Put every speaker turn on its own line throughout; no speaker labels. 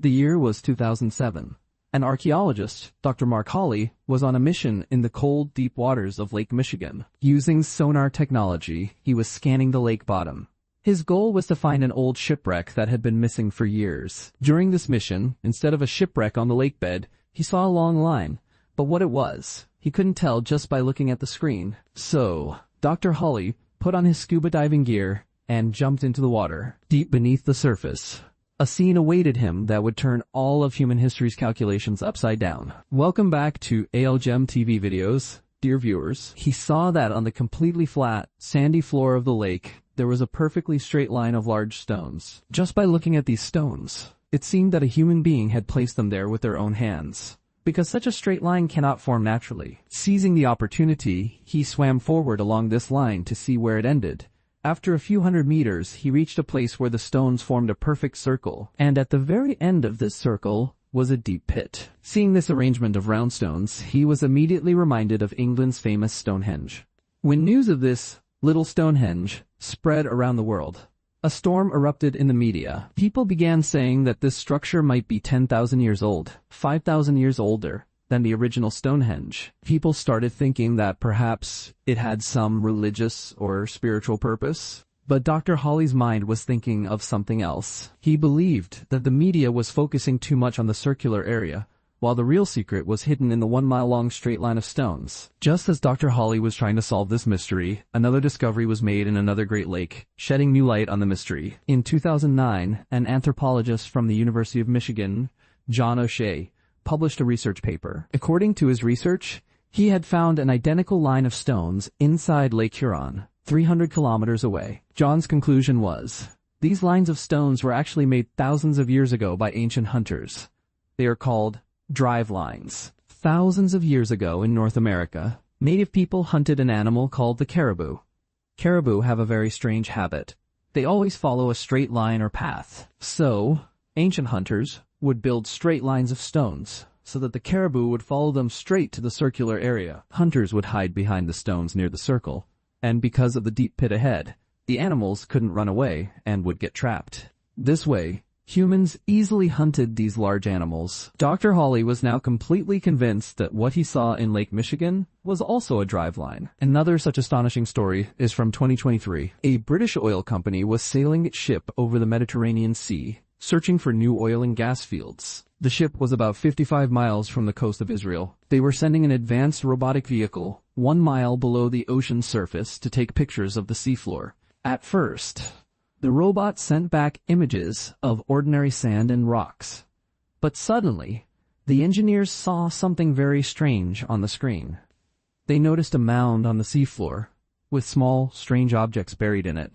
The year was 2007. An archaeologist, Dr. Mark Hawley, was on a mission in the cold, deep waters of Lake Michigan. Using sonar technology, he was scanning the lake bottom. His goal was to find an old shipwreck that had been missing for years. During this mission, instead of a shipwreck on the lake bed, he saw a long line. But what it was, he couldn't tell just by looking at the screen. So, Dr. Hawley put on his scuba diving gear and jumped into the water. Deep beneath the surface, a scene awaited him that would turn all of human history's calculations upside down. Welcome back to ALGEM TV videos, dear viewers. He saw that on the completely flat, sandy floor of the lake, there was a perfectly straight line of large stones. Just by looking at these stones, it seemed that a human being had placed them there with their own hands, because such a straight line cannot form naturally. Seizing the opportunity, he swam forward along this line to see where it ended. After a few hundred meters, he reached a place where the stones formed a perfect circle, and at the very end of this circle was a deep pit. Seeing this arrangement of round stones, he was immediately reminded of England's famous Stonehenge. When news of this little Stonehenge spread around the world, a storm erupted in the media. People began saying that this structure might be 10,000 years old, 5,000 years older than the original Stonehenge. People started thinking that perhaps it had some religious or spiritual purpose. But Dr. Hawley's mind was thinking of something else. He believed that the media was focusing too much on the circular area, while the real secret was hidden in the 1-mile-long straight line of stones. Just as Dr. Hawley was trying to solve this mystery, another discovery was made in another Great Lake, shedding new light on the mystery. In 2009, an anthropologist from the University of Michigan, John O'Shea, published a research paper. According to his research, he had found an identical line of stones inside Lake Huron, 300 kilometers away. John's conclusion was, these lines of stones were actually made thousands of years ago by ancient hunters. They are called drive lines. Thousands of years ago in North America, native people hunted an animal called the caribou. Caribou have a very strange habit. They always follow a straight line or path. So, ancient hunters would build straight lines of stones so that the caribou would follow them straight to the circular area. Hunters would hide behind the stones near the circle, and because of the deep pit ahead, the animals couldn't run away and would get trapped. This way, humans easily hunted these large animals. Dr. Hawley was now completely convinced that what he saw in Lake Michigan was also a drive line. Another such astonishing story is from 2023. A British oil company was sailing its ship over the Mediterranean Sea, searching for new oil and gas fields. The ship was about 55 miles from the coast of Israel. They were sending an advanced robotic vehicle 1 mile below the ocean's surface to take pictures of the seafloor. At first, the robot sent back images of ordinary sand and rocks. But suddenly, the engineers saw something very strange on the screen. They noticed a mound on the seafloor, with small, strange objects buried in it.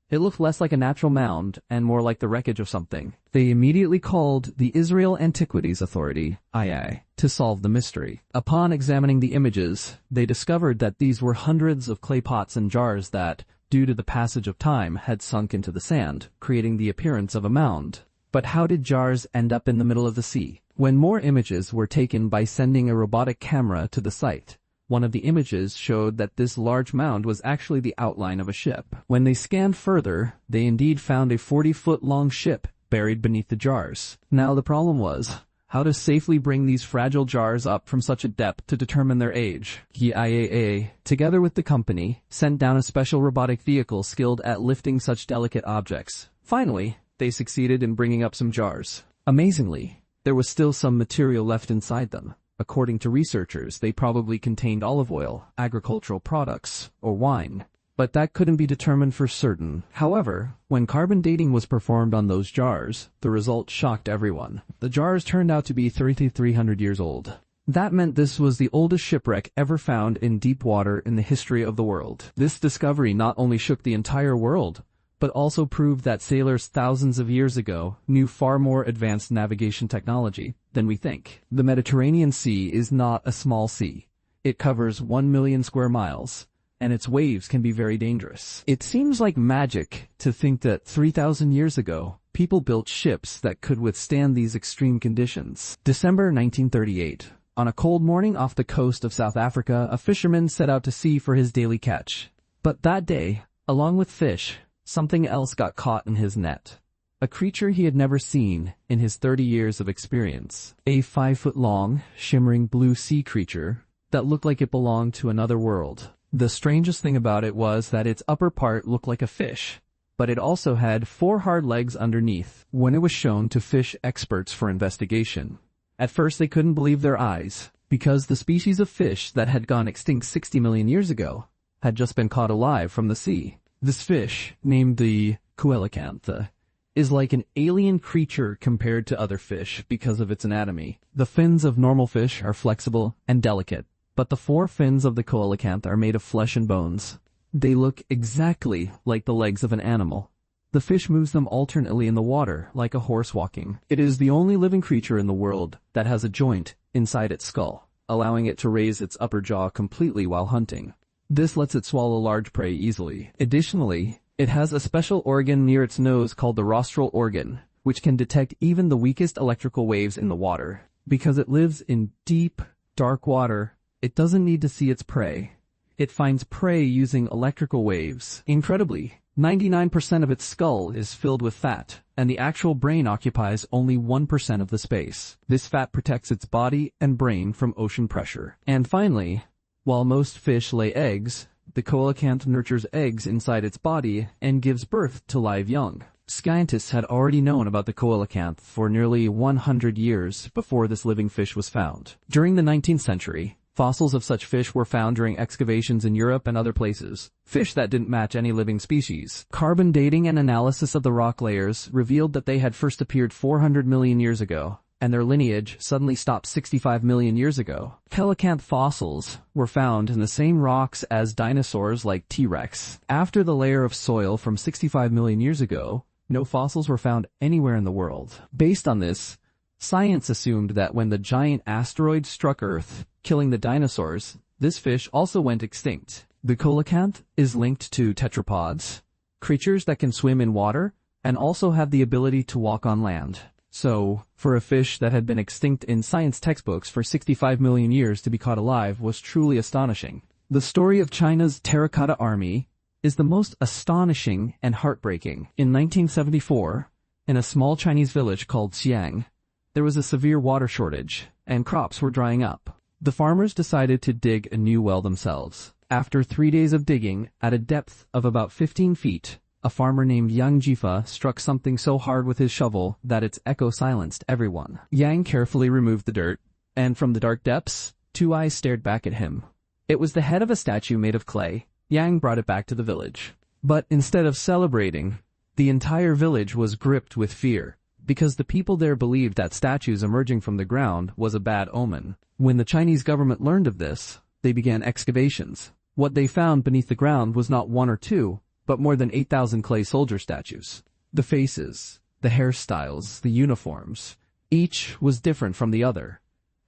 It looked less like a natural mound and more like the wreckage of something. They immediately called the Israel Antiquities Authority, II, to solve the mystery. Upon examining the images, they discovered that these were hundreds of clay pots and jars that, due to the passage of time, had sunk into the sand, creating the appearance of a mound. But how did jars end up in the middle of the sea? When more images were taken by sending a robotic camera to the site, one of the images showed that this large mound was actually the outline of a ship. When they scanned further, they indeed found a 40-foot-long ship buried beneath the jars. Now the problem was how to safely bring these fragile jars up from such a depth to determine their age. The IAA, together with the company, sent down a special robotic vehicle skilled at lifting such delicate objects. Finally, they succeeded in bringing up some jars. Amazingly, there was still some material left inside them. According to researchers, they probably contained olive oil, agricultural products, or wine. But that couldn't be determined for certain. However, when carbon dating was performed on those jars, the result shocked everyone. The jars turned out to be 3,300 years old. That meant this was the oldest shipwreck ever found in deep water in the history of the world. This discovery not only shook the entire world, but also proved that sailors thousands of years ago knew far more advanced navigation technology than we think. The Mediterranean Sea is not a small sea. It covers 1 million square miles, and its waves can be very dangerous. It seems like magic to think that 3,000 years ago, people built ships that could withstand these extreme conditions. December 1938. On a cold morning off the coast of South Africa, a fisherman set out to sea for his daily catch. But that day, along with fish, something else got caught in his net. a creature he had never seen in his 30 years of experience. A 5-foot-long, shimmering blue sea creature that looked like it belonged to another world. The strangest thing about it was that its upper part looked like a fish, but it also had 4 hard legs underneath. When it was shown to fish experts for investigation, at first they couldn't believe their eyes, because the species of fish that had gone extinct 60 million years ago had just been caught alive from the sea. This fish, named the Coelacanth, is like an alien creature compared to other fish because of its anatomy. The fins of normal fish are flexible and delicate, but the 4 fins of the Coelacanth are made of flesh and bones. They look exactly like the legs of an animal. The fish moves them alternately in the water, like a horse walking. It is the only living creature in the world that has a joint inside its skull, allowing it to raise its upper jaw completely while hunting. This lets it swallow large prey easily. Additionally, it has a special organ near its nose called the rostral organ, which can detect even the weakest electrical waves in the water. Because it lives in deep, dark water, it doesn't need to see its prey. It finds prey using electrical waves. Incredibly, 99% of its skull is filled with fat, and the actual brain occupies only 1% of the space. This fat protects its body and brain from ocean pressure. And finally, while most fish lay eggs, the coelacanth nurtures eggs inside its body and gives birth to live young. Scientists had already known about the coelacanth for nearly 100 years before this living fish was found. During the 19th century, fossils of such fish were found during excavations in Europe and other places. Fish that didn't match any living species. Carbon dating and analysis of the rock layers revealed that they had first appeared 400 million years ago, and their lineage suddenly stopped 65 million years ago. Coelacanth fossils were found in the same rocks as dinosaurs like T-Rex. After the layer of soil from 65 million years ago, no fossils were found anywhere in the world. Based on this, science assumed that when the giant asteroid struck Earth, killing the dinosaurs, this fish also went extinct. The coelacanth is linked to tetrapods, creatures that can swim in water and also have the ability to walk on land. So, for a fish that had been extinct in science textbooks for 65 million years to be caught alive was truly astonishing. The story of China's Terracotta Army is the most astonishing and heartbreaking. In 1974, in a small Chinese village called Xiang, there was a severe water shortage, and crops were drying up. The farmers decided to dig a new well themselves. After 3 days of digging, at a depth of about 15 feet, a farmer named Yang Jifa struck something so hard with his shovel that its echo silenced everyone. Yang carefully removed the dirt, and from the dark depths, 2 eyes stared back at him. It was the head of a statue made of clay. Yang brought it back to the village. But instead of celebrating, the entire village was gripped with fear, because the people there believed that statues emerging from the ground was a bad omen. When the Chinese government learned of this, they began excavations. What they found beneath the ground was not 1 or 2, but more than 8,000 clay soldier statues. The faces, the hairstyles, the uniforms, each was different from the other,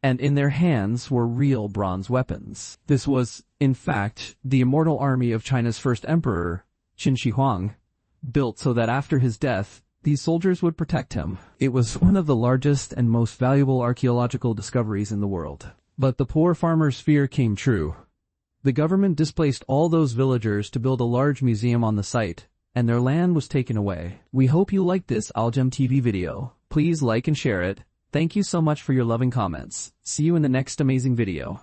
and in their hands were real bronze weapons. This was, in fact, the immortal army of China's first emperor, Qin Shi Huang, built so that after his death, these soldiers would protect him. It was one of the largest and most valuable archaeological discoveries in the world. But the poor farmer's fear came true. The government displaced all those villagers to build a large museum on the site, and their land was taken away. We hope you liked this Algem TV video. Please like and share it. Thank you so much for your loving comments. See you in the next amazing video.